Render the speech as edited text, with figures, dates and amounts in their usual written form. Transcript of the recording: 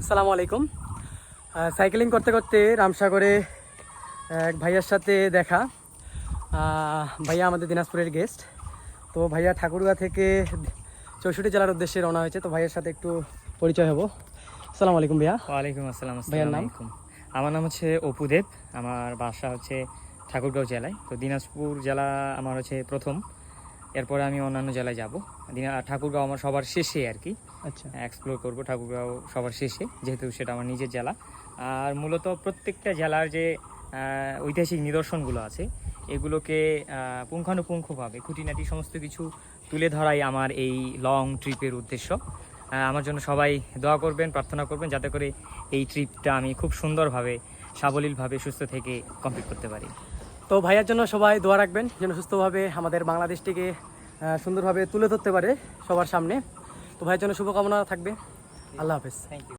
আসসালামু আলাইকুম। সাইকেলিং করতে করতে রামসাগরে এক ভাইয়ার সাথে দেখা। ভাইয়া আমাদের দিনাজপুরের গেস্ট। তো ভাইয়া ঠাকুরগাঁ থেকে 64 জেলার উদ্দেশ্যে রওনা হয়েছে। তো ভাইয়ের সাথে একটু পরিচয় হবো। আসসালামু আলাইকুম ভাইয়া। ওয়ালাইকুম আসসালাম। ভাইয়ার নাম? আমার নাম হচ্ছে অপুদেব। আমার বাসা হচ্ছে ঠাকুরগাঁও জেলায়। তো দিনাজপুর জেলা আমার হচ্ছে প্রথম, এরপরে আমি অন্যান্য জেলায় যাব। ঠাকুরগাঁও আমার সবার শেষে আর কি আচ্ছা, এক্সপ্লোর করব ঠাকুরগাঁও সবার শেষে, যেহেতু সেটা আমার নিজের জেলা। আর মূলত প্রত্যেকটা জেলার যে ঐতিহাসিক নিদর্শনগুলো আছে এগুলোকে পুঙ্খানুপুঙ্খভাবে খুঁটিনাটি সমস্ত কিছু তুলে ধরাই আমার এই লং ট্রিপের উদ্দেশ্য। আমার জন্য সবাই দোয়া করবেন, প্রার্থনা করবেন, যাতে করে এই ট্রিপটা আমি খুব সুন্দরভাবে সাবলীলভাবে সুস্থ থেকে কমপ্লিট করতে পারি। তো ভাইয়ার জন্য সবাই দোয়া রাখবেন যেন সুস্থভাবে আমাদের বাংলাদেশটিকে সুন্দরভাবে তুলে ধরতে পারে সবার সামনে। তো ভাইয়ের জন্য শুভকামনা থাকবে। আল্লাহ হাফেজ। Thank you.